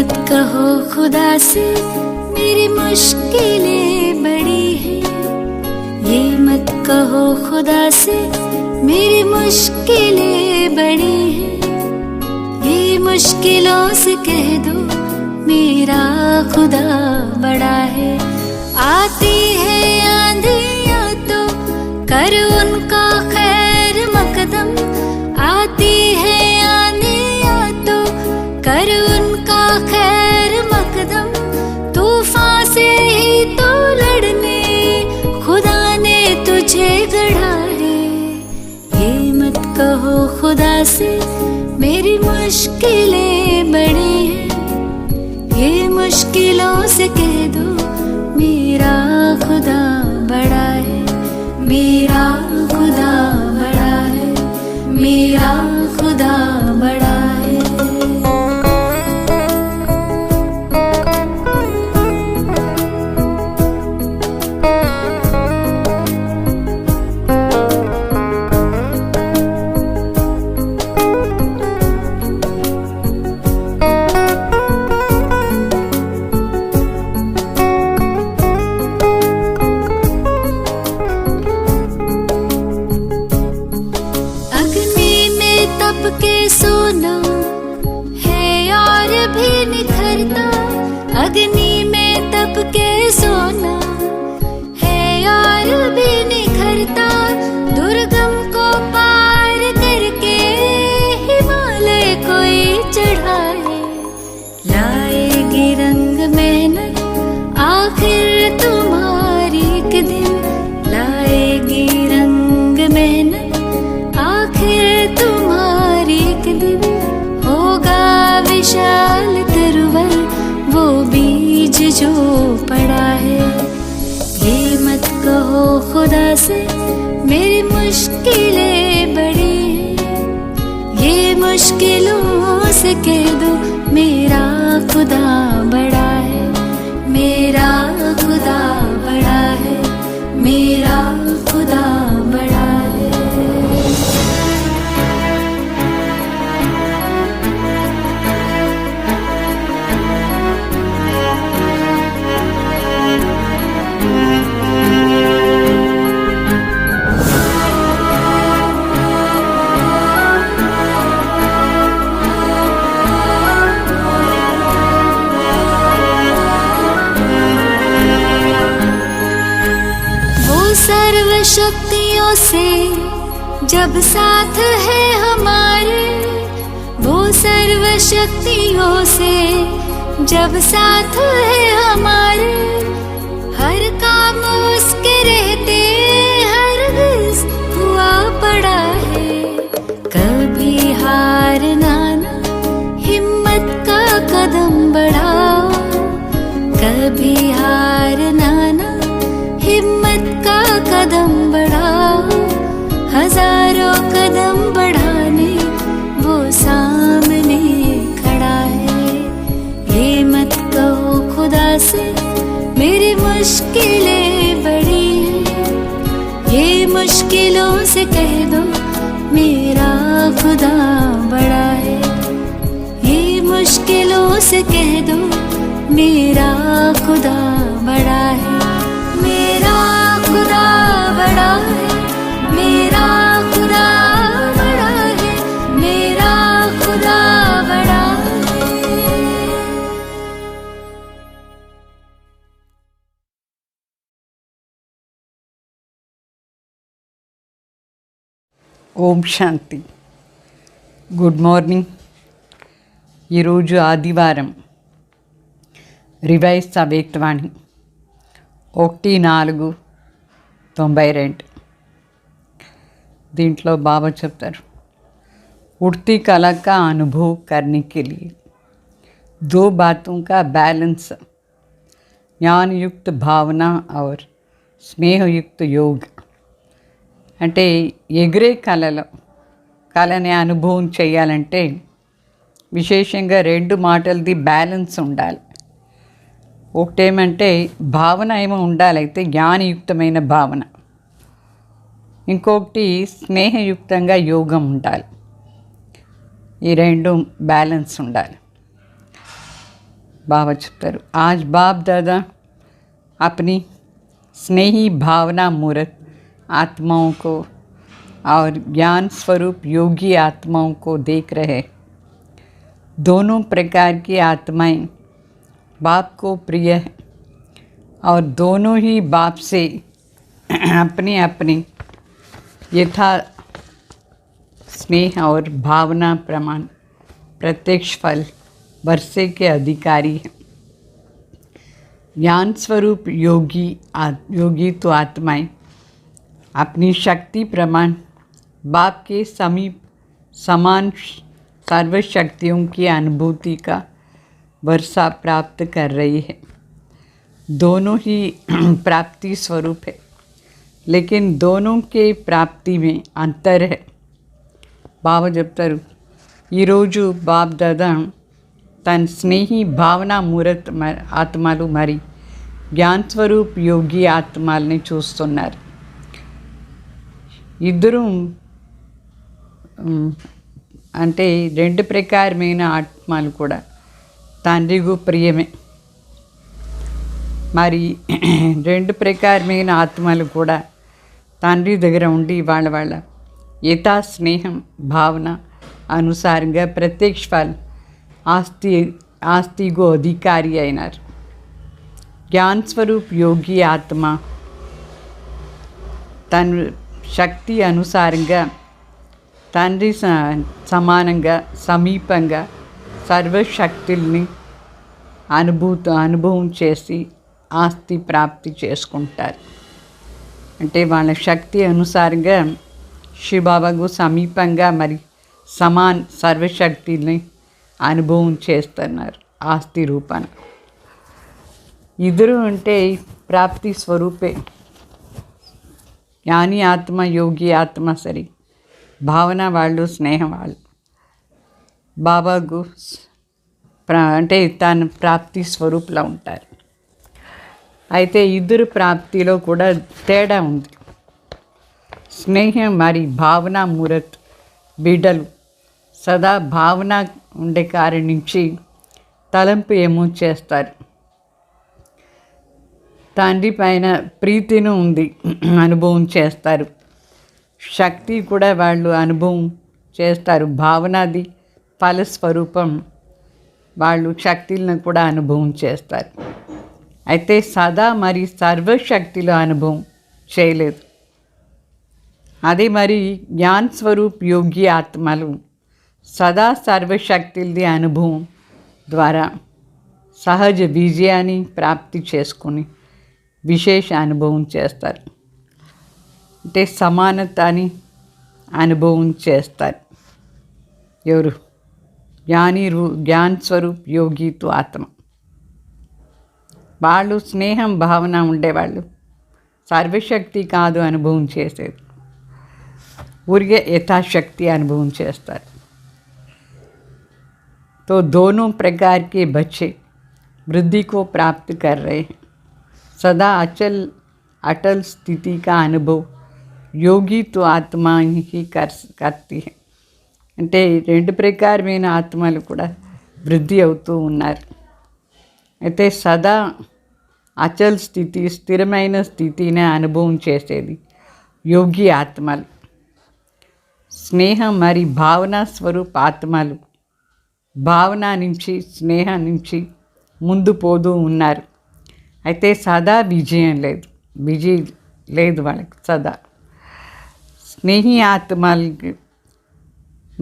मत कहो खुदा से मेरी मुश्किलें बड़ी हैं, ये मत कहो खुदा से मेरी मुश्किलें बड़ी हैं। ये मुश्किलों से कह दो मेरा खुदा बड़ा है। आती है आंधियाँ तो कर उनका खैर मकदम, आती है आंधियाँ तो कर उनका खैर मकदम। तूफान से ही तो लड़ने खुदा ने तुझे गढ़ा है। ये मत कहो खुदा से मेरी मुश्किलें बड़ी हैं, ये मुश्किलों से कह दो मेरा खुदा बड़ा है। मेरा खुदा बड़ा है, मेरा खुदा बड़ा है। के सोना है और भी निखरता, अग्नि में तप के सोना है और भी निखरता। दुर्गम को पार करके हिमालय कोई चढ़ाए, लाएगी रंग मेहनत आखिर तुम्हारी एक दिन, लाएगी रंग मेहनत आखिर तुम्हारी एक दिन। होगा विशाल तरवर वो बीज जो पड़ा है। ये मत कहो खुदा से मेरी मुश्किलें बड़ी हैं, ये मुश्किलों से कह दो मेरा खुदा बड़ा है। मेरा खुदा बड़ा है, मेरा खुदा बड़ा है। सर्व शक्तियों से जब साथ है हमारे, वो सर्व शक्तियों से जब साथ है हमारे। हर काम उसके रहते हरगिज़ हुआ पड़ा है। कभी हारना ना, हिम्मत का कदम बढ़ाओ। कभी हारना ना, हिम्मत का कदम बढ़ाओ। हजारों कदम बढ़ाने वो सामने खड़ा है। ये मत कहो खुदा से मेरी मुश्किलें बड़ी हैं, ये मुश्किलों से कह दो मेरा खुदा बड़ा है। ये मुश्किलों से कह दो मेरा खुदा बड़ा है। मेरा खुदा बड़ा है, मेरा खुदा बड़ा है, मेरा खुदा बड़ा है। ఓం శాంతి. Good morning. ఈరోజు ఆదివారం. రివైజ్ అవ్యక్తవాణి 1492. దీంట్లో బాబా చెప్తారు, उड़ती कला का अनुभव करने के लिए 2 बातों का बैलेंस, ज्ञान युक्त भावना और स्नेहयुक्त योग. అంటే ఎగిరే కళని అనుభవం చేయాలంటే విశేషంగా 2 మాటలది బ్యాలెన్స్ ఉండాలి. ఒకటేమంటే భావన ఏమో ఉండాలి, అయితే జ్ఞానయుక్తమైన భావన. ఇంకొకటి స్నేహయుక్తంగా యోగం ఉండాలి. ఈ 2 బ్యాలెన్స్ ఉండాలి. बाबा చెప్తారు आज बाप दादा अपनी स्नेही भावना मूर्त आत्माओं को और ज्ञान स्वरूप योगी आत्माओं को देख रहे। दोनों प्रकार की आत्माएं बाप को प्रिय है और दोनों ही बाप से अपनी अपनी यथा स्नेह और भावना प्रमाण प्रत्यक्ष फल वर्षे के अधिकारी हैं। ज्ञान स्वरूप योगी तो आत्माएं अपनी शक्ति प्रमाण बाप के समीप समान सर्वशक्तियों की अनुभूति का वर्षा प्राप्त कर रही है। दोनों ही प्राप्ति स्वरूप है, लेकिन दोनों के प्राप्ति में अंतर है। బాబా చెప్తారు ఈరోజు బాప్ దాదా తన స్నేహి భావన మూరత్ ఆత్మలు మరి జ్ఞాన్ స్వరూప్ యోగి ఆత్మల్ని చూస్తున్నారు. ఇద్దరు అంటే రెండు ప్రకారమైన ఆత్మలు కూడా తండ్రికి ప్రియమే. మరి రెండు ప్రకారమైన ఆత్మలు కూడా తండ్రి దగ్గర ఉండి వాళ్ళ యథా స్నేహం భావన అనుసారంగా ప్రత్యక్ష ఫల్ ఆస్తిగో అధికారి అయినారు. జ్ఞాన్ స్వరూప్ యోగి ఆత్మ తన శక్తి అనుసారంగా తండ్రి సమానంగా సమీపంగా సర్వశక్తుల్ని అనుభవం చేసి ఆస్తి ప్రాప్తి చేసుకుంటారు. అంటే వాళ్ళ శక్తి అనుసారంగా శివబాబాకు సమీపంగా మరి సమాన్ సర్వశక్తిని అనుభవం చేస్తున్నారు ఆస్తి రూపాన. ఇద్దరు అంటే ప్రాప్తి స్వరూపే. జ్ఞాని ఆత్మ యోగి ఆత్మ సరి భావన వాళ్ళు స్నేహం వాళ్ళు బాబాకు అంటే తన ప్రాప్తి స్వరూపులా ఉంటారు. అయితే ఇద్దరు ప్రాప్తిలో కూడా తేడా ఉంది. స్నేహం మరి భావన మూరత్ బిడ్డలు సదా భావన ఉండే కారణం నుంచి తలంపు ఏమో చేస్తారు. తండ్రి పైన ప్రీతిని ఉంది అనుభవం చేస్తారు. శక్తి కూడా వాళ్ళు అనుభవం చేస్తారు. భావనది ఫలస్వరూపం వాళ్ళు శక్తులను కూడా అనుభవం చేస్తారు. అయితే సదా మరి సర్వశక్తిలో అనుభవం చేయలేదు. అదే మరి జ్ఞాన్ స్వరూప్ యోగి ఆత్మలు సదా సర్వశక్తులది అనుభవం ద్వారా సహజ విజయాన్ని ప్రాప్తి చేసుకుని విశేష అనుభవం చేస్తారు. అంటే సమానతని అనుభవం చేస్తారు. ఎవరు? జ్ఞాన్ స్వరూప్ యోగితో ఆత్మ వాళ్ళు స్నేహం భావన ఉండేవాళ్ళు. సర్వశక్తి కాదు అనుభవం చేసేది, ఊరికే యథాశక్తి అనుభవం చేస్తారు. तो दोनों प्रकार के बच्चे वृद्धि को प्राप्त कर रहे हैं. सदा अटल स्थिति का अनुभव योगी तो आत्मा ही करती है. అంటే రెండు ప్రకారమైన ఆత్మలు కూడా వృద్ధి అవుతూ ఉన్నారు. అయితే సదా అచల్ స్థితి స్థిరమైన స్థితిని అనుభవం చేసేది యోగి ఆత్మలు. స్నేహం మరి భావన స్వరూప ఆత్మలు భావన నుంచి స్నేహం నుంచి ముందు పోతూ ఉన్నారు. అయితే సదా విజయం లేదు వాళ్ళకి. సదా స్నేహి ఆత్మలకి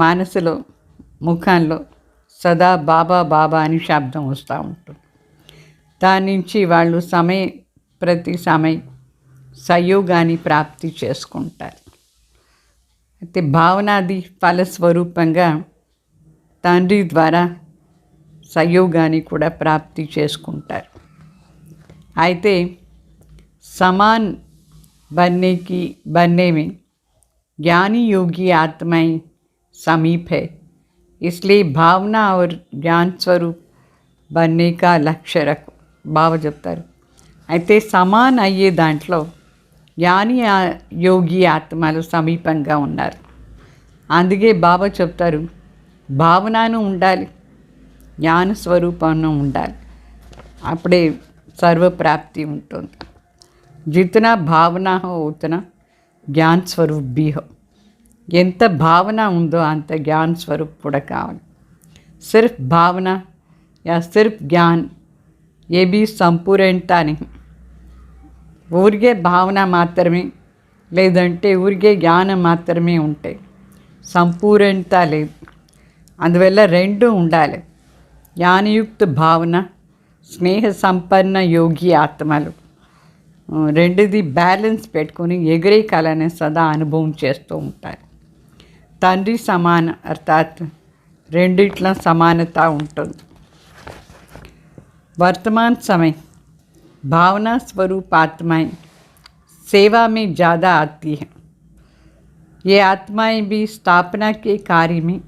మనసులో ముఖంలో సదా బాబా బాబా అని శబ్దం వస్తూ ఉంటుంది. దాని నుంచి వాళ్ళు ప్రతి సమయం సయోగాన్ని ప్రాప్తి చేసుకుంటారు. అయితే భావనాది ఫలస్వరూపంగా తండ్రి ద్వారా సయోగాన్ని కూడా ప్రాప్తి చేసుకుంటారు. అయితే సమాన్ बनने में ज्ञानी योगी आत्माएं समीप है, इसलिए भावना और ज्ञान स्वरूप बनने का लक्ष्य रखो. బాబా చెప్తారు. అయితే సమాన్ అయ్యే దాంట్లో జ్ఞాని యోగి ఆత్మలు సమీపంగా ఉన్నారు. అందుకే బాబా చెప్తారు భావనను ఉండాలి, జ్ఞాన స్వరూపంలో ఉండాలి. అప్పుడే సర్వప్రాప్తి ఉంటుంది. జిतना భావన హో ఉतना జ్ఞాన్ స్వరూప్ బీ హో. ఎంత భావన ఉందో అంత జ్ఞాన్ స్వరూప్ కూడా కావాలి. సిర్ఫ్ భావన యా సిర్ఫ్ జ్ఞాన్ ఏ బీ సంపూర్ణత नहीं. ఊరికే భావన మాత్రమే లేదంటే ఊరికే జ్ఞానం మాత్రమే ఉంటాయి, సంపూర్ణత లేదు. అందువల్ల రెండు ఉండాలి. జ్ఞానయుక్త భావన, స్నేహ సంపన్న యోగి ఆత్మలు, రెండుది బ్యాలెన్స్ పెట్టుకొని ఎగిరే కళని సదా అనుభవం చేస్తూ ఉంటారు. తండ్రి సమాన అర్థాత్ రెండిట్ల సమానత ఉంటుంది. वर्तमान समय भावना स्वरूप आत्माएं सेवा में ज़्यादा आती हैं. ये आत्माएं भी स्थापना के कार्य में,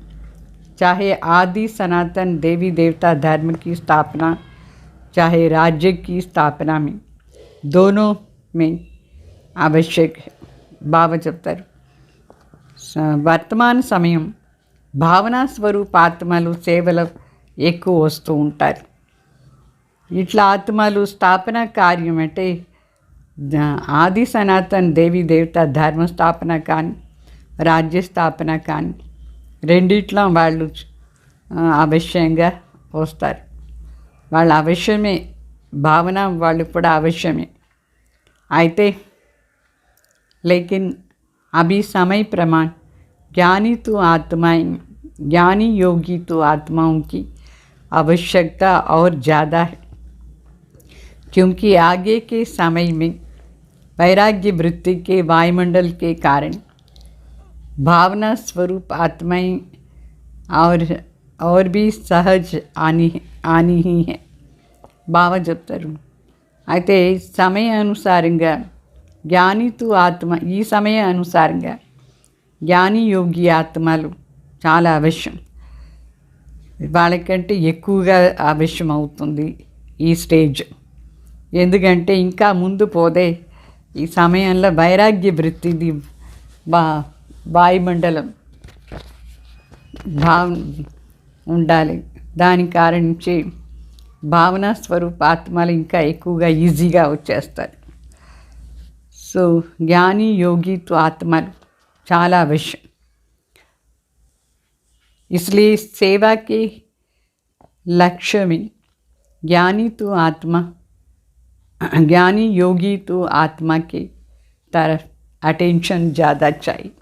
चाहे आदि सनातन देवी देवता धर्म की स्थापना, चाहे राज्य की स्थापना में, दोनों में आवश्यक है. बाबा చెప్తారు, వర్తమాన సమయం భావనా స్వరూప ఆత్మలు సేవలు ఎక్కువ వస్తూ ఉంటారు. ఇట్లా ఆత్మలు స్థాపన కార్యం అంటే ఆది సనాతన్ దేవి దేవత ధర్మ స్థాపన కానీ రాజ్య స్థాపన కానీ రెండిట్లో వాళ్ళు అవశ్యంగా వస్తారు. వాళ్ళ అవశ్యమే, భావన వాళ్ళు కూడా అవశ్యమే. అయితే लेकिन अभी समय प्रमाण ज्ञानी तो आत्माएं, ज्ञानी योगी तो आत्माओं की आवश्यकता और ज़्यादा है, क्योंकि आगे के समय में वैराग्य वृत्ति के वायुमंडल के कारण भावना स्वरूप आत्माएं और भी सहज आनी ही है. బాగా చెప్తారు. అయితే సమయానుసారంగా జ్ఞానితో ఆత్మ, ఈ సమయానుసారంగా జ్ఞాని యోగి ఆత్మలు చాలా అవశ్యం. వాళ్ళకంటే ఎక్కువగా అవశ్యం అవుతుంది ఈ స్టేజ్. ఎందుకంటే ఇంకా ముందు పోతే ఈ సమయంలో వైరాగ్య వృత్తిది వాయుమండలం ఉండాలి. దాని కారణించి భావనా స్వరూప ఆత్మలు ఇంకా ఎక్కువగా ఈజీగా వచ్చేస్తారు. సో జ్ఞాని योगी तो आत्मल చాలా आवश्यक. इसलिए सेवा के लक्ष्य में ज्ञानी तो आत्मा, ज्ञानी योगी तो आत्मा के तरफ अटेंशन ज़्यादा चाहिए.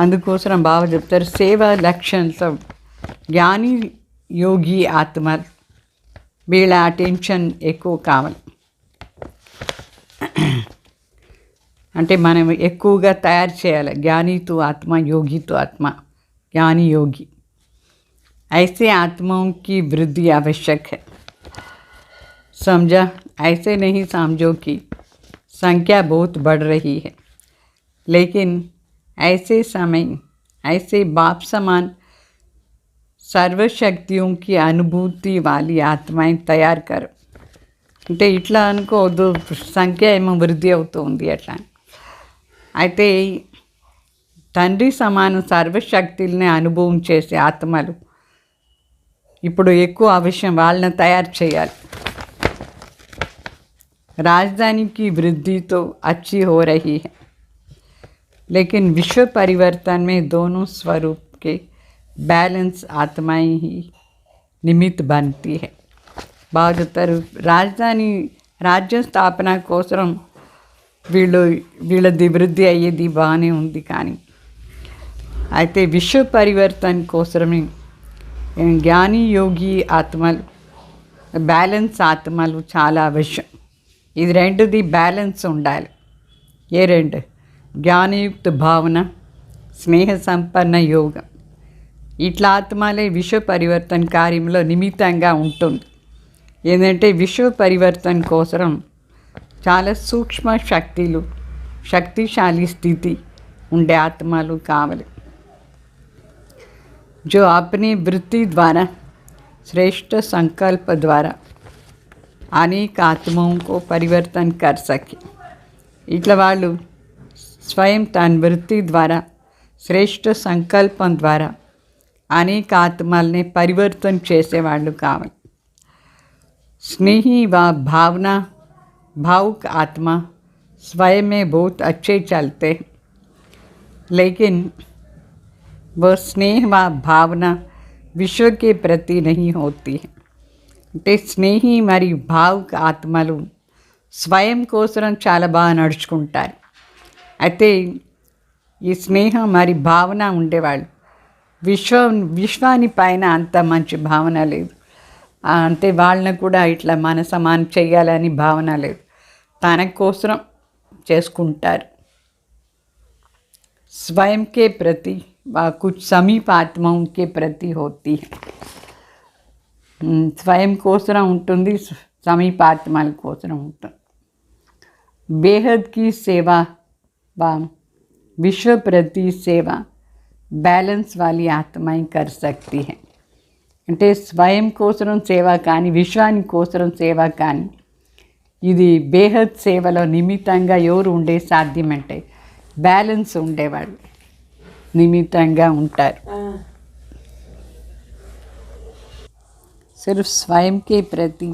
అందుకోసం బాగా చెప్తారు, సేవా లక్ష్యంతో జ్ఞాని యోగి ఆత్మలు వీళ్ళ అటెన్షన్ ఎక్కువ కావాలి. అంటే మనం ఎక్కువగా తయారు చేయాలి. జ్ఞానితో ఆత్మ, యోగితో ఆత్మ, ज्ञानी योगी, ऐसे आत्माओं की वृद्धि आवश्यक है. समझा? ऐसे नहीं समझो कि संख्या बहुत बढ़ रही है, लेकिन ऐसे समय ऐसे बाप समान सर्वशक्तियों की अनुभूति वाली आत्माएं तैयार करो. అంటే ఇట్లా అనుకోవద్దు, సంఖ్య ఏమో వృద్ధి అవుతుంది అట్లా. అయితే తండ్రి సమాన సర్వశక్తుల్ని అనుభవం చేసే ఆత్మలు ఇప్పుడు ఎక్కువ అవశ్యం, వాళ్ళని తయారు చేయాలి. राजधानी की वृद्धि तो अच्छी हो रही है, लेकिन विश्व परिवर्तन में दोनों स्वरूप के बैलेंस आत्माएं ही निमित्त बनती है. బాగా రాజధాని రాజ్య స్థాపన కోసం వీళ్ళది వృద్ధి అయ్యేది బాగానే ఉంది. కానీ అయితే విశ్వ పరివర్తన కోసమే జ్ఞాని యోగి ఆత్మలు, బ్యాలెన్స్ ఆత్మలు చాలా అవశ్యం. ఇది రెండుది బ్యాలెన్స్ ఉండాలి. ఏ రెండు? జ్ఞానయుక్త భావన, స్నేహ సంపన్న యోగం. ఇట్లా ఆత్మలే విశ్వ పరివర్తన కార్యంలో నిమిత్తంగా ఉంటుంది. ఏంటంటే విశ్వ పరివర్తన కోసం చాలా సూక్ష్మ శక్తులు, శక్తిశాలి స్థితి ఉండే ఆత్మలు కావాలి. जो अपनी वृत्ति द्वारा श्रेष्ठ संकल्प द्वारा अनेक आत्माओं को परिवर्तन कर सके. ఇట్లా వాళ్ళు స్వయం తన వృత్తి ద్వారా శ్రేష్ఠ సంకల్పం ద్వారా అనేక ఆత్మల్ని పరివర్తన చేసేవాళ్ళు కావాలి. स्नेही व भावना भावुक आत्मा स्वयं में बहुत अच्छे चलते, लेकिन वह स्नेह व भावना विश्व के प्रति नहीं होती है. అంటే స్నేహి మరియు భావుక ఆత్మలు స్వయం కోసం చాలా బాగా నడుచుకుంటారు. అయితే ఈ స్నేహం మరి భావన ఉండేవాళ్ళు విశ్వాని పైన అంత మంచి భావన లేదు. అంటే వాళ్ళని కూడా ఇట్లా మన సమానం చేయాలని భావన లేదు, తన కోసం చేసుకుంటారు. स्वयं के प्रति व कुछ समीप आत्माओं के प्रति होती है. స్వయం కోసం ఉంటుంది, సమీపాత్మల కోసం ఉంటుంది. बेहद की सेवा व विश्व प्रति सेवा बैलेंस वाली आत्माएं कर सकती हैं. అంటే స్వయం కోసం సేవ కానీ విశ్వాని కోసం సేవ కానీ ఇది బేహద్ సేవలో నిమిత్తంగా ఎవరు ఉండే సాధ్యమంటే బ్యాలెన్స్ ఉండేవాళ్ళు నిమిత్తంగా ఉంటారు. सिर्फ स्वयं के प्रति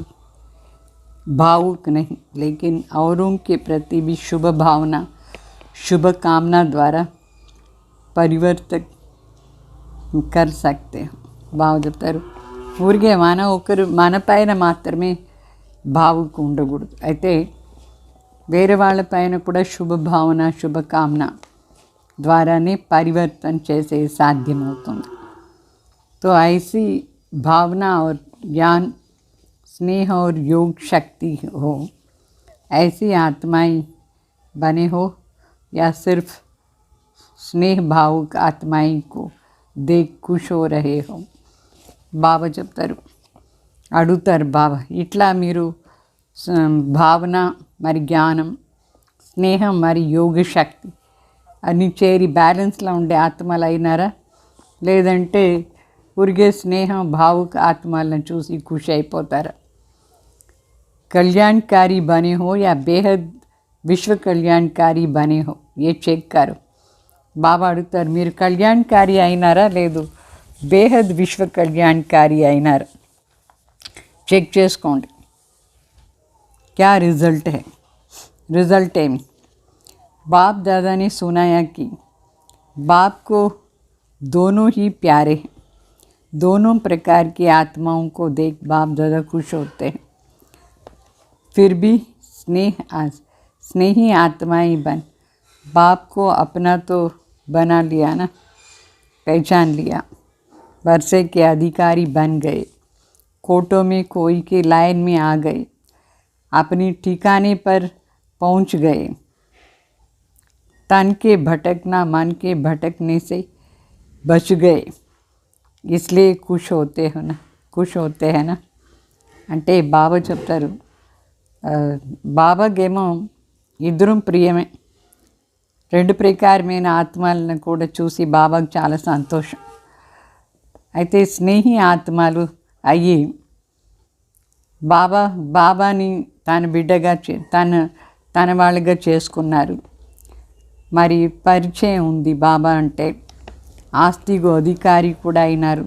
भावुक नहीं, लेकिन औरों के प्रति भी शुभ भावना शुभ कामना द्वारा परिवर्तन कर सकते हैं. भाव చెప్తారు ఊరికే మన పైన మాత్రమే భావుకు ఉండకూడదు, అయితే వేరే వాళ్ళ పైన కూడా శుభ భావన శుభ కామన ద్వారానే పరివర్తన చేసే సాధ్యమవుతుంది. तो ऐसी भावना और ज्ञान स्नेह और योग शक्ति हो, ऐसी आत्माएं बने हो या सिर्फ स्नेह भावुक आत्माएं को देख खुश हो रहे हो. బాబా చెప్తారు, అడుగుతారు బాబా ఇట్లా మీరు భావన మరి జ్ఞానం స్నేహం మరి యోగ శక్తి అన్నీ చేరి బ్యాలెన్స్లో ఉండే ఆత్మలు అయినారా, లేదంటే ఊరికే స్నేహం భావుక ఆత్మలను చూసి ఖుషి అయిపోతారా. कल्याणकारी बने हो या बेहद विश्व कल्याणकारी बने हो, ये చెక్ करो. బాబా అడుగుతారు మీరు కళ్యాణకారి అయినారా లేదు బేహద్ విశ్వ కళ్యాణకారి అయినారా, చెక్ చేసుకోండి. क्या रिज़ल्ट है, रिज़ल्ट है. बाप दादा ने सुनाया कि बाप को दोनों ही प्यारे हैं. दोनों प्रकार की आत्माओं को देख बाप दादा खुश होते हैं. फिर भी स्नेही आत्माएं बन बाप को अपना तो बना लिया ना, पहचान लिया, वर्षे के अधिकारी बन गए, कोर्टों में कोई के लाइन में आ गए, अपनी ठिकाने पर पहुंच गए. तन के भटकना मन के भटकने से बच गए, इसलिए खुश होते हैं ना. అంటే బాబా చెప్తారు బాబాకేమో ఇద్దరం ప్రియమే, రెండు ప్రకారమైన ఆత్మలను కూడా చూసి బాబాకు చాలా సంతోషం. అయితే స్నేహి ఆత్మలు అయ్యి బాబాని తన బిడ్డగా తన వాళ్ళగా చేసుకున్నారు. మరి పరిచయం ఉంది బాబా అంటే, ఆస్తికు అధికారి కూడా అయినారు.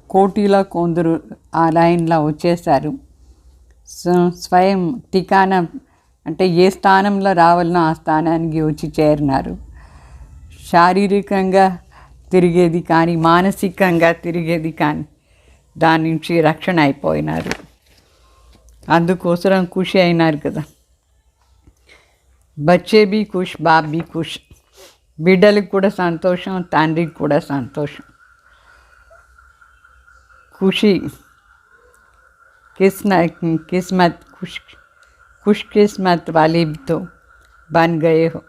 కోటిలో కొందరు ఆ లైన్లో వచ్చేసారు. స్వయం ఠికానా అంటే ఏ స్థానంలో రావాలనో ఆ స్థానానికి వచ్చి చేరినారు. శారీరకంగా తిరిగేది కానీ మానసికంగా తిరిగేది కానీ దాని నుంచి రక్షణ అయిపోయినారు. అందుకోసం ఖుషి అయినారు కదా. బచ్చే బి ఖుష్ బాప్ బి ఖుష్, బిడ్డలకు కూడా సంతోషం, తండ్రికి కూడా సంతోషం. ఖుషి किस्मत खुशकिस्मत वाले तो बन गए हो.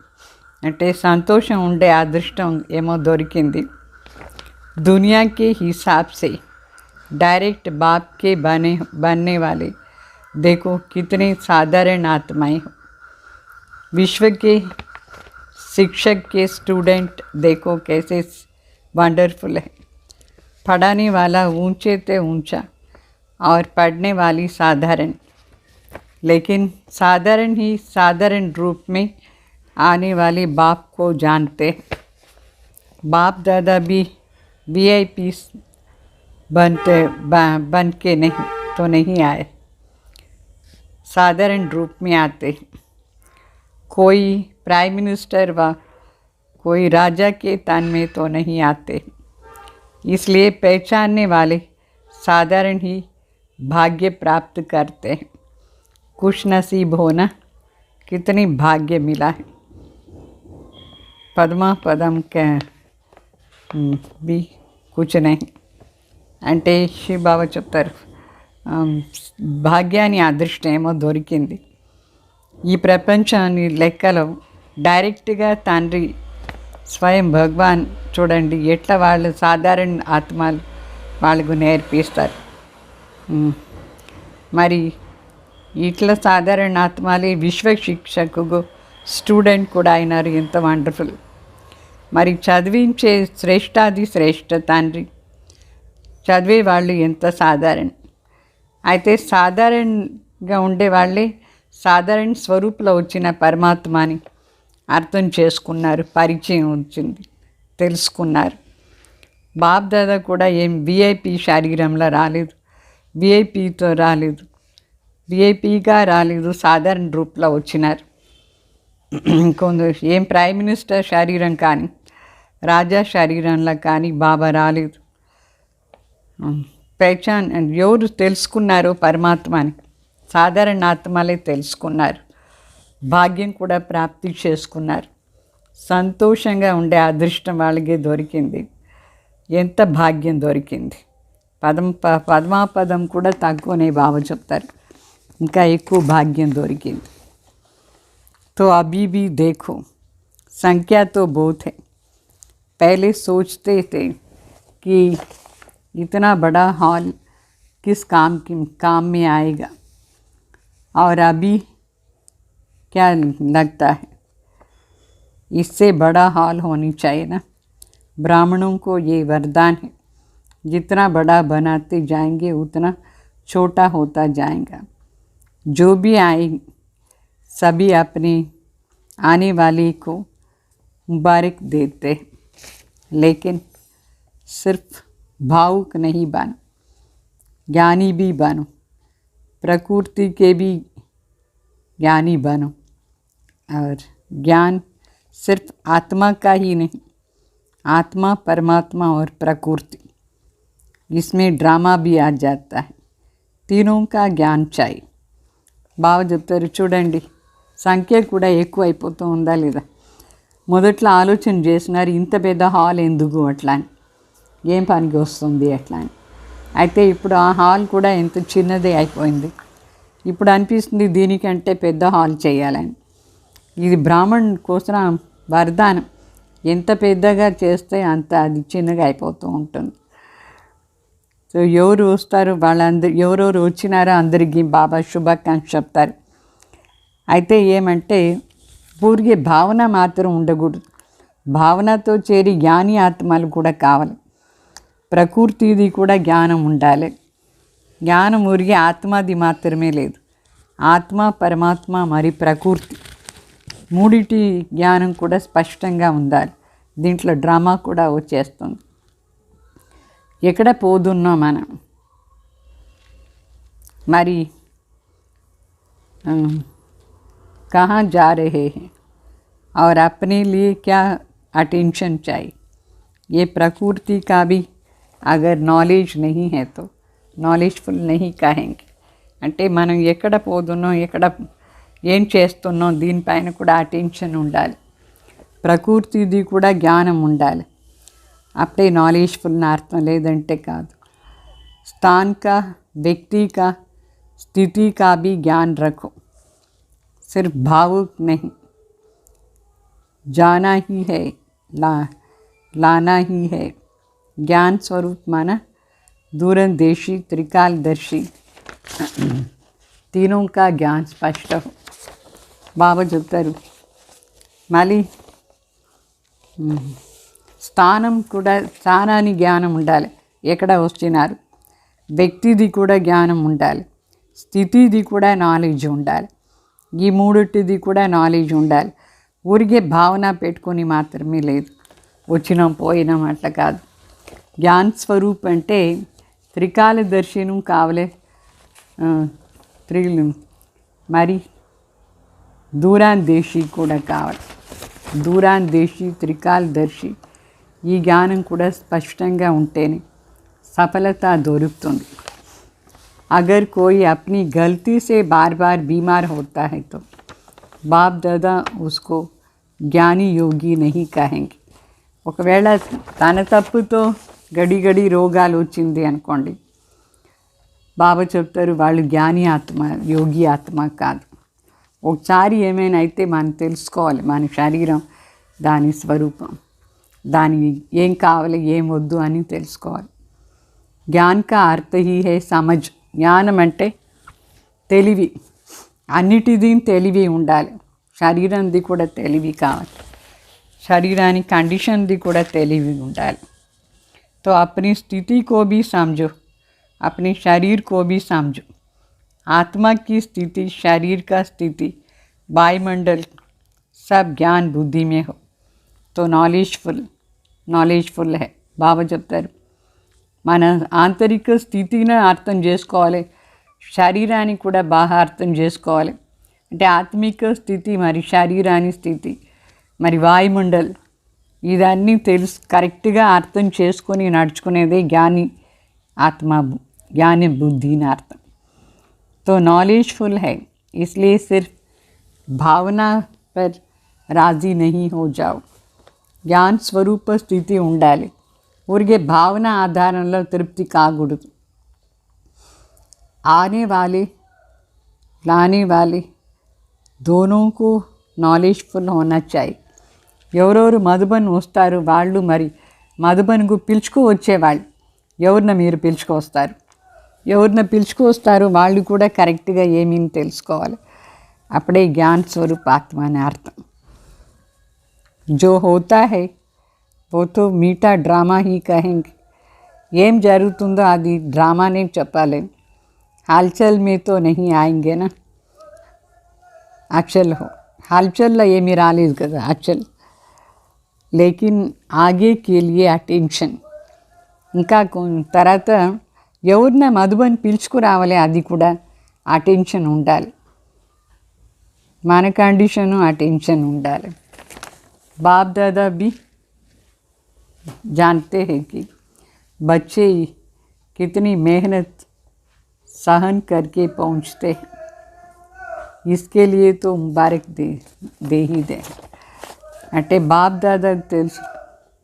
అంటే సంతోషం ఉండే అదృష్టం ఏమో దొరికింది. दुनिया के हिसाब से डायरेक्ट बाप के बनने वाले देखो कितने साधारण आत्माएं हो. विश्व के शिक्षक के स्टूडेंट देखो कैसे वंडरफुल है. पढ़ाने वाला ऊंचे से ऊंचा और पढ़ने वाली साधारण, लेकिन साधारण ही साधारण रूप में आने वाले बाप को जानते. बाप दादा भी VIP बन के नहीं तो नहीं आए, साधारण रूप में आते हैं। कोई प्राइम मिनिस्टर व कोई राजा के तन में तो नहीं आते, इसलिए पहचानने वाले साधारण ही भाग्य प्राप्त करते हैं। खुश नसीब होना, कितनी भाग्य मिला है। పద్మా పదం బి కూర్చునే అంటే శివబాబ చెప్తారు, భాగ్యాన్ని అదృష్టం ఏమో దొరికింది. ఈ ప్రపంచాన్ని లెక్కలో డైరెక్ట్గా తండ్రి స్వయం భగవాన్ చూడండి ఎట్లా వాళ్ళు సాధారణ ఆత్మలు వాళ్ళకు నేర్పిస్తారు. మరి ఇట్లా సాధారణ ఆత్మలే విశ్వ శిక్షకు స్టూడెంట్ కూడా అయినారు. ఎంత వండర్ఫుల్. మరి చదివించే శ్రేష్టాది శ్రేష్ఠ తండ్రి, చదివే వాళ్ళు ఎంత సాధారణ. అయితే సాధారణంగా ఉండేవాళ్ళే సాధారణ స్వరూపంలో వచ్చిన పరమాత్మని అర్థం చేసుకున్నారు, పరిచయం వచ్చింది, తెలుసుకున్నారు. బాప్ దాదా కూడా ఏం విఐపి శరీరంలో రాలేదు, విఐపితో రాలేదు, విఐపిగా రాలేదు, సాధారణ రూపంలో వచ్చినారు. కొందరు ఏం ప్రైమ్ మినిస్టర్ శరీరం కానీ రాజా శరీరంలో కానీ బాబా రాలేదు. పహచాన్ ఎవరు తెలుసుకున్నారో పరమాత్మని సాధారణ ఆత్మలే తెలుసుకున్నారు, భాగ్యం కూడా ప్రాప్తి చేసుకున్నారు. సంతోషంగా ఉండే అదృష్టం వాళ్ళకే దొరికింది. ఎంత భాగ్యం దొరికింది. పద్మాపదం కూడా తక్కువనే బాబా చెప్తారు, ఇంకా ఎక్కువ భాగ్యం దొరికింది. तो अभी भी देखो, संख्या तो बहुत है. पहले सोचते थे कि इतना बड़ा हॉल किस काम में आएगा, और अभी क्या लगता है इससे बड़ा हॉल होनी चाहिए ना. ब्राह्मणों को ये वरदान है, जितना बड़ा बनाते जाएंगे उतना छोटा होता जाएगा. जो भी आए सभी अपने आने वाले को मुबारक देते हैं, लेकिन सिर्फ भावुक नहीं बनो, ज्ञानी भी बनो, प्रकृति के भी ज्ञानी बनो. और ज्ञान सिर्फ आत्मा का ही नहीं, आत्मा, परमात्मा और प्रकृति, इसमें ड्रामा भी आ जाता है. तीनों का ज्ञान चाहिए. బాగా చెప్తారు చూడండి, సంఖ్య కూడా ఎక్కువ అయిపోతూ ఉందా లేదా. మొదట్లో ఆలోచన చేసినారు ఇంత పెద్ద హాల్ ఎందుకు అట్లా అని, ఏం పనికి వస్తుంది అట్లా అని. అయితే ఇప్పుడు ఆ హాల్ కూడా ఎంత చిన్నదే అయిపోయింది. ఇప్పుడు అనిపిస్తుంది దీనికంటే పెద్ద హాల్ చేయాలని. ఇది బ్రాహ్మణ్ కోసం వరదానం. ఎంత పెద్దగా చేస్తే అంత అది చిన్నగా అయిపోతూ ఉంటుంది. సో ఎవరు వస్తారు, వాళ్ళందరూ ఎవరెవరు వచ్చినారో అందరికీ బాబా శుభాకాంక్ష చెప్తారు. అయితే ఏమంటే పూర్తి భావన మాత్రం ఉండకూడదు, భావనతో చేరి జ్ఞాని ఆత్మలు కూడా కావాలి. ప్రకృతిది కూడా జ్ఞానం ఉండాలి. జ్ఞానం ఊరికే ఆత్మది మాత్రమే లేదు, ఆత్మ, పరమాత్మ మరి ప్రకృతి మూడిటి జ్ఞానం కూడా స్పష్టంగా ఉండాలి. దీంట్లో డ్రామా కూడా వచ్చేస్తుంది. ఎక్కడ పోతున్నాం మనం, మరి कहाँ जा रहे हैं और अपने लिए क्या अटेंशन चाहिए. ये प्रकृति का भी अगर नॉलेज नहीं है तो नॉलेजफुल नहीं कहेंगे. అంటే మనం ఎక్కడ పోతున్నాం, ఎక్కడ ఏం చేస్తున్నాం, దీనిపైన కూడా అటెన్షన్ ఉండాలి. ప్రకృతిది కూడా జ్ఞానం ఉండాలి, అప్పుడే నాలెడ్జ్ఫుల్ అర్థం, లేదంటే కాదు. स्थान का, व्यक्ति का, स्थिति का भी ज्ञान रखो, सिर्फ भावुक नहीं. जाना ही है, लाना ही है. ज्ञान स्वरूप माना दूरदर्शी, त्रिकालदर्शी, तीनों का ज्ञान स्पष्ट हो. बाबा చెప్తారు మళ్ళీ స్థానం కూడా, స్థానాన్ని జ్ఞానం ఉండాలి, ఎక్కడ వచ్చినారు. వ్యక్తిది కూడా జ్ఞానం ఉండాలి, స్థితిది కూడా నాలెడ్జ్ ఉండాలి. ఈ మూడిటిది కూడా నాలెడ్జ్ ఉండాలి. ఊరికే భావన పెట్టుకొని మాత్రమే లేదు, వచ్చినాం పోయినాం అట్లా కాదు. జ్ఞాన్ స్వరూప్ అంటే త్రికాల దర్శనం కావలే. మరి దూరాందేశి కూడా కావాలి. దూరాందేశి, త్రికాలదర్శి ఈ జ్ఞానం కూడా స్పష్టంగా ఉంటేనే सफलता దొరుకుతుంది. अगर कोई अपनी गलती से बार बार बीमार होता है तो बाप दादा उसको ज्ञानी योगी नहीं कहेंगे. ఒకవేళ తన తప్పుతో గడి గడి రోగాలు వచ్చింది అనుకోండి, బాబా చెప్తారు వాళ్ళు జ్ఞాని ఆత్మ, యోగి ఆత్మ కాదు. ఒకసారి ఏమైనా అయితే మనం తెలుసుకోవాలి, మన శరీరం దాని స్వరూపం, దాని ఏం కావాలి ఏం వద్దు అని తెలుసుకోవాలి. జ్ఞాన్ కా అర్థ హీ హే సమజ్. జ్ఞానం అంటే తెలివి, అన్నిటిది తెలివి ఉండాలి. శరీరంది కూడా తెలివి కావాలి, శరీరానికి కండిషన్ది కూడా తెలివి ఉండాలి. तो अपनी स्थिति को भी समझो, अपने शरीर को भी समझो. आत्मा की स्थिति, शरीर का स्थिति, वायुमंडल सब ज्ञान बुद्धि में हो तो నాలెడ్జ్ఫుల్ है. బాబా చెప్తారు మన ఆంతరిక స్థితిని అర్థం చేసుకోవాలి, శరీరాన్ని కూడా బాగా అర్థం చేసుకోవాలి. అంటే ఆత్మిక స్థితి, మరి శరీరాని స్థితి, మరి వాయుమండల్ ఇదన్నీ కరెక్ట్గా అర్థం చేసుకొని నడుచుకునేదే జ్ఞాని ఆత్మ, ज्ञानी बुद्धि नार्थम. तो नॉलेजफुल है, इसलिए सिर्फ भावना पर राज़ी नहीं हो जाओ. ज्ञान स्वरूप स्थिति ఉండాలి, ఊరికే భావన ఆధారంలో తృప్తి కాకూడదు. आने वाले लाने वाले दोनों को నాలెడ్జ్ఫుల్ होना चाहिए. ఎవరెవరు మధుబన్ వస్తారు వాళ్ళు మరి మధుబన్కు పిలుచుకు వచ్చేవాళ్ళు, ఎవరిన మీరు పిలుచుకొస్తారు, ఎవరిన పిలుచుకొస్తారు వాళ్ళు కూడా కరెక్ట్గా ఏమీ తెలుసుకోవాలి. అప్పుడే జ్ఞాన్ స్వరూప్ ఆత్మ అని అర్థం. जो होता है वो तो मीठा ड्रामा ही कहेंगे. ఏం జరుగుతుందో అది డ్రామానే చెప్పాలి. హల్చల్ में तो नहीं आएंगे ना. అచల్ हो, హల్చల్లో ఏమీ రాలేదు కదా అచల్. లేకిన్ ఆగే కే లియే అటెన్షన్. ఇంకా తర్వాత ఎవరిన మధుబన్ పిలుచుకురావాలి, అది కూడా అటెన్షన్ ఉండాలి, మన కండిషను అటెన్షన్ ఉండాలి. बाप दादा भी जानते हैं कि बच्चे कितनी मेहनत सहन करके पहुंचते हैं, इसके लिए तो मुबारक दे ही दे. అంటే బాప్ దాదా తెలుసు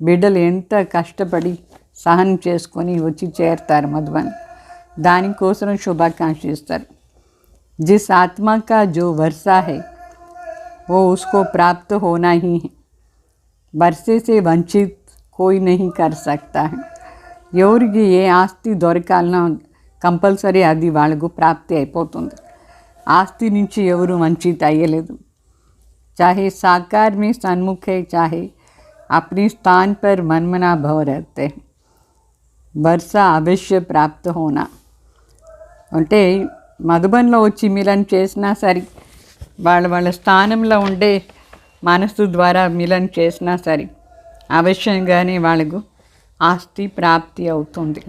బిడ్డలు ఎంత కష్టపడి సహనం చేసుకొని వచ్చి చేరుతారు మధుబన్, దానికోసం శుభాకాంక్షిస్తారు. జిస్ ఆత్మ కా జో వర్షా है वो उसको प्राप्त होना ही है. वर्षे से वंचित कोई नहीं कर सकता है. ఎవరికి ఏ ఆస్తి దొరకాలన్నా కంపల్సరీ అది వాళ్ళకు ప్రాప్తి అయిపోతుంది. ఆస్తి నుంచి ఎవరు వంచిత అయ్యలేదు. चाहे साकार में सन्मुख है, चाहे अपने स्थान पर मनमना भव रहते हैं, वर्षा अवश्य प्राप्त होना. అంటే మధుబన్లో వచ్చి మిలన్ చేసినా సరే, వాళ్ళ స్థానంలో ఉండే మనసు ద్వారా మిలన్ చేసినా సరే అవశ్యంగానే వాళ్ళకు ఆస్తి ప్రాప్తి అవుతుంది.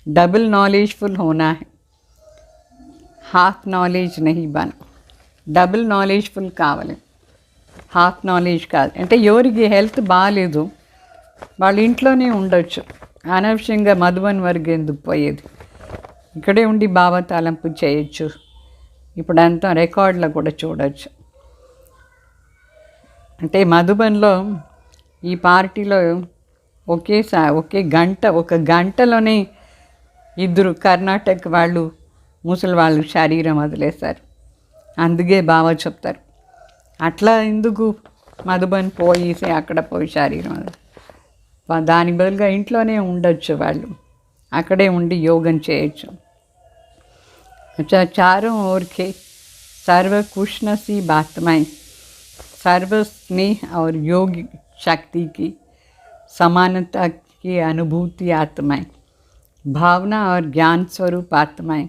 డబుల్ నాలెడ్జ్ఫుల్ హోనా హై, హాఫ్ నాలెడ్జ్ నహీ బన్. డబుల్ నాలెడ్జ్ఫుల్ కావాలి, హాఫ్ నాలెడ్జ్ కాదు. అంటే ఎవరికి హెల్త్ బాగాలేదు వాళ్ళ ఇంట్లోనే ఉండొచ్చు, అనవసరంగా మధుబన్ వరకు ఎందుకు పోయేది, ఇక్కడే ఉండి బాబా తలంపు చేయొచ్చు. ఇప్పుడంతా రికార్డులో కూడా చూడవచ్చు. అంటే మధుబన్లో ఈ పార్టీలో ఒక గంటలోనే ఇద్దరు కర్ణాటక వాళ్ళు ముసలి వాళ్ళు శరీరం వదిలేశారు. అందుకే బాబా చెప్తారు అట్లా ఎందుకు మధుబన్ పోయేసి అక్కడ పోయి శరీరం దాని బదులుగా ఇంట్లోనే ఉండొచ్చు, వాళ్ళు అక్కడే ఉండి యోగం చేయొచ్చు. चारों ओर के सर्व खुश नसीब आत्माएं, सर्व स्नेह और योग शक्ति की समानता की अनुभूति आत्माएं, भावना और ज्ञान स्वरूप आत्माएं,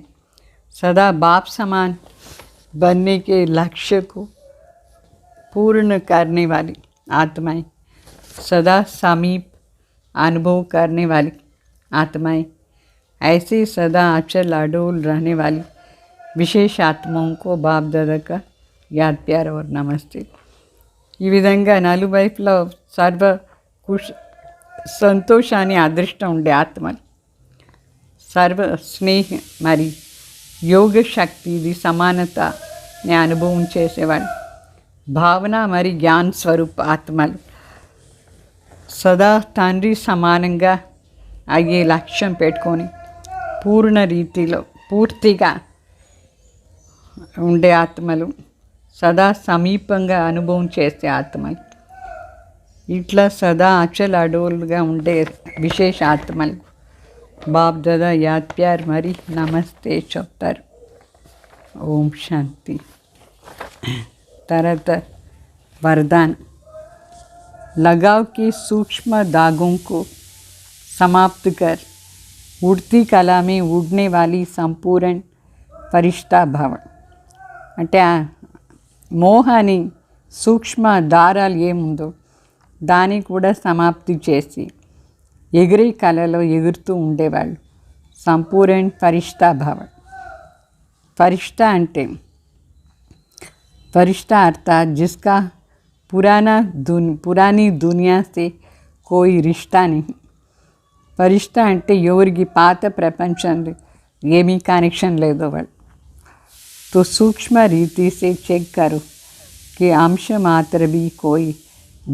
सदा बाप समान बनने के लक्ष्य को पूर्ण करने वाली आत्माएं, सदा समीप अनुभव करने वाली आत्माएं, ऐसे सदा अचल अडोल रहने वाली విశేష ఆత్మకు బాప్ దాదా का याद प्यार और नमस्ते। ఈ విధంగా నలువైపులో సర్వ సంతోషాన్ని అదృష్టం ఉండే ఆత్మలు, సర్వ స్నేహ మరి యోగ శక్తిది సమానతని అనుభవం చేసేవాళ్ళు, భావన మరి జ్ఞాన స్వరూప ఆత్మలు సదా తండ్రి సమానంగా అయ్యే లక్ష్యం పెట్టుకొని పూర్ణ రీతిలో పూర్తిగా ఉండే ఆత్మలు, సదా సమీపంగా అనుభవం చేసే ఆత్మలు, ఇట్లా సదా అచల అడవులుగా ఉండే విశేష ఆత్మలు బాప్ దాదా యాద్ ప్యార్ మరి నమస్తే చెప్తారు। ఓం శాంతి। तरत वरदान। लगाव के सूक्ष्म दागों को समाप्त कर उड़ती कला में उड़ने वाली संपूर्ण फरिश्ता भव। అంటే మోహాని సూక్ష్మ దారాలు ఏముందో దాన్ని కూడా సమాప్తి చేసి ఎగిరే కళలో ఎగురుతూ ఉండేవాళ్ళు సంపూर्ण ఫరిష్తా భవ। ఫరిష్తా అంటే फरिश्ता अर्थात जिसका पुरानी दुनिया से कोई रिश्ता नहीं। फरिश्ता అంటే ఎవరికి పాత ప్రపంచంలో ఏమీ కనెక్షన్ లేదు వాళ్ళు। तो सूक्ष्म रीति से चेक करो कि अंश मात्र भी कोई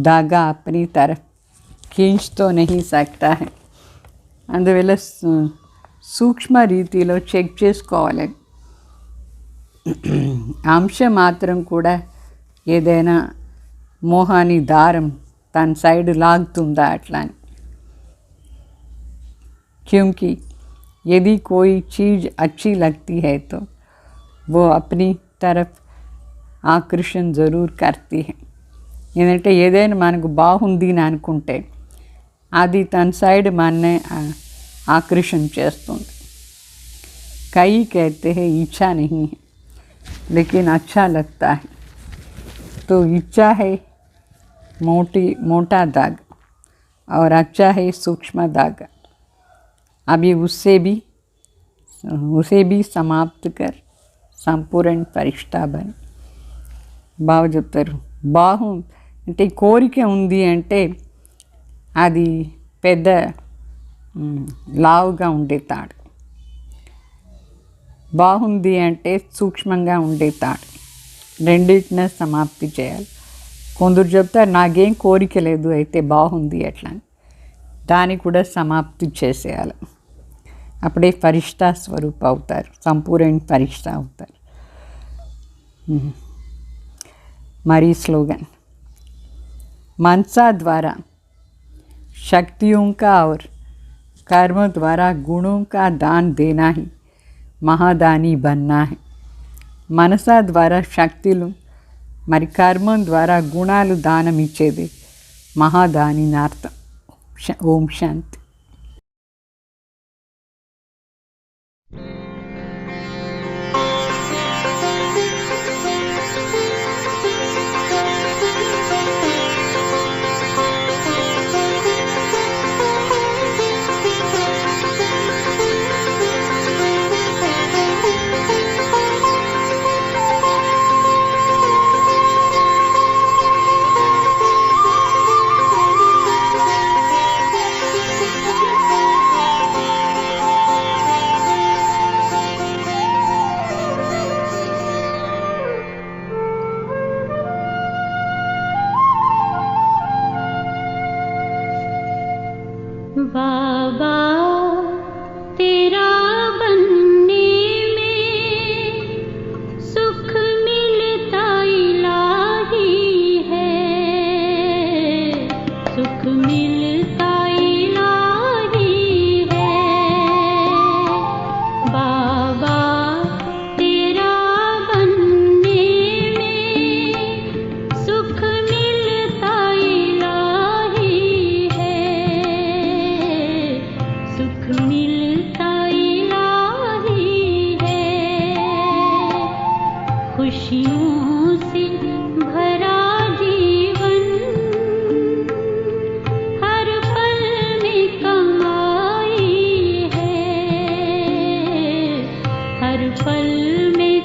धागा अपनी तरफ खींच तो नहीं सकता है। అందువల్ల సూక్ష్మ రీతిలో చెక్ చేసుకోవాలి। అంశ మాత్రం కూడా ఏదైనా మోహాని దారం తన సైడ్ లాగుతుందా అట్లా। क्योंकि यदि कोई चीज़ अच्छी लगती है तो वो अपनी तरफ ఆకర్షణ జరూర్ करती है। ఎందుకంటే ఏదైనా మనకు బాగుంది అని అనుకుంటే అది తన సైడ్ మననే ఆకర్షణ చేస్తుంది। कई कहते हैं इच्छा नहीं है लेकिन अच्छा लगता है। तो इच्छा है मोटा दाग और अच्छा है सूक्ष्म दाग। अभी उसे भी समाप्त कर संपूर्ण फरिश्ता बन। బాగా చెప్తారు। బాహు అంటే కోరిక ఉంది అంటే అది పెద్ద లావుగా ఉండే తాడు, బాగుంది అంటే సూక్ష్మంగా ఉండే తాడు, రెండింటిని సమాప్తి చేయాలి। కొందరు చెప్తారు నాకేం కోరిక లేదు అయితే బాగుంది ఎట్లా, దాన్ని కూడా సమాప్తి చేసేయాలి। అప్పుడే ఫరిష్తా స్వరూప్ అవుతారు, సంపూర్ణ ఫరిష్తా అవుతారు। మరి स्लोगन। मनसा द्वारा शक्तियों का और कर्म द्वारा गुणों का दान देना ही महादानी बनना है। మనసా ద్వారా శక్తులు మరి కర్మం ద్వారా గుణాలు దానం ఇచ్చేది మహాదాని అర్థం। ఓం శాంతి। बाबा तेरा बनने में सुख मिलता इलाही है, सुख मिलता इलाही है। बाबा तेरा बनने में सुख मिलता इलाही है, सुख मिलता इलाही है। खुशियों से भरा जीवन हर पल में कमाई है, हर पल में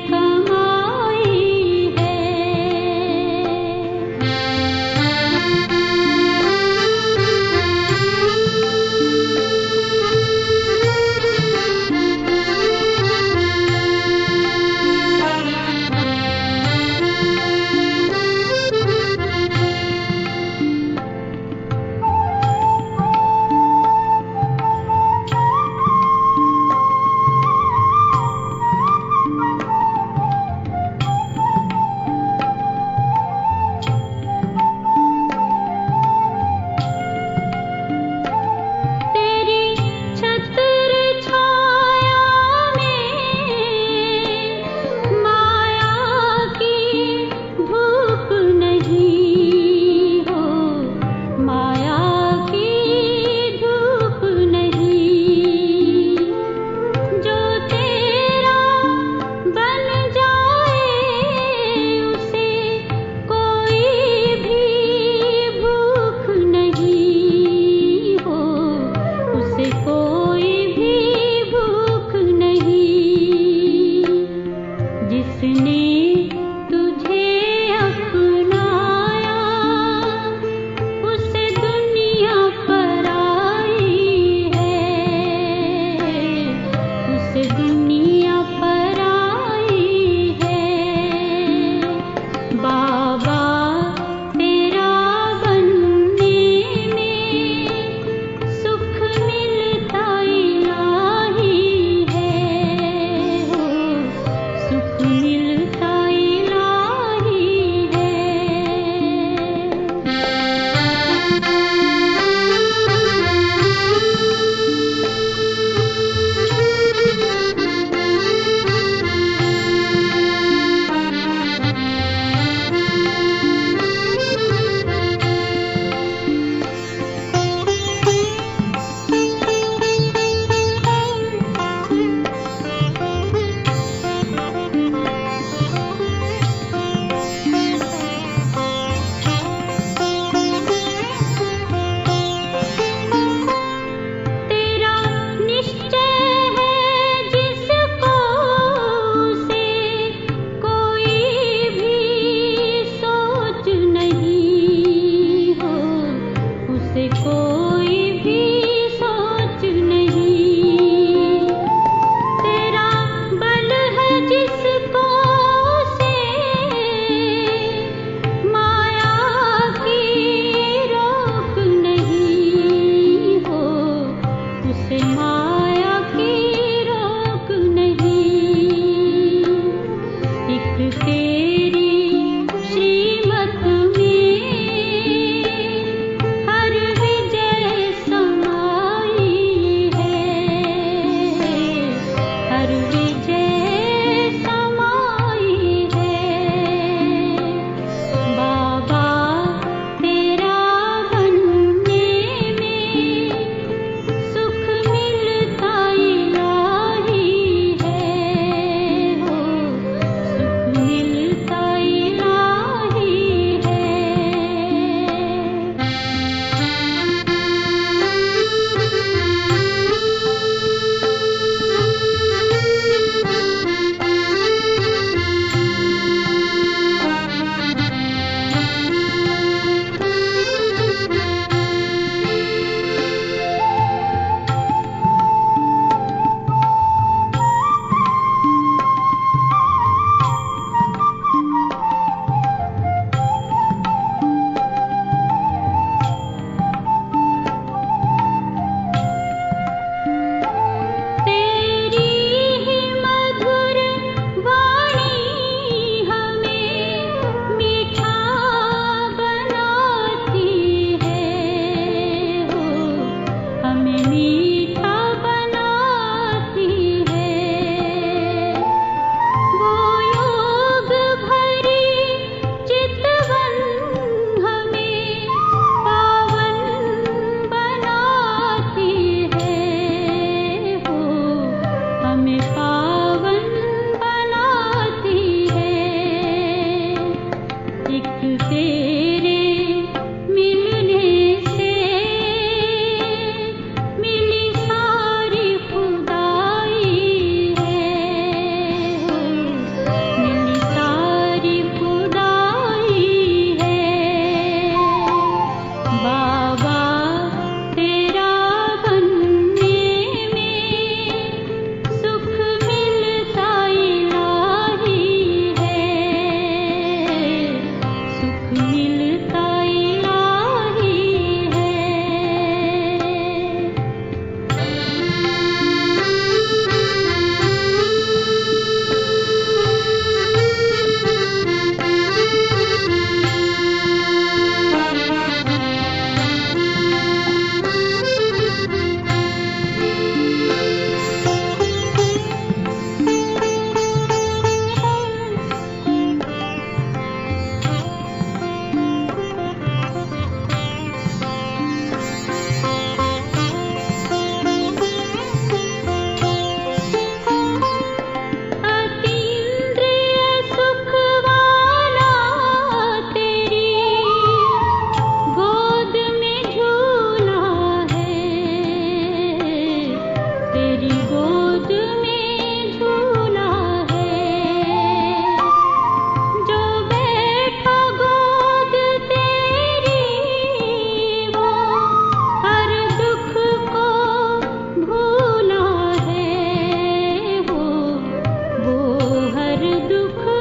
दुख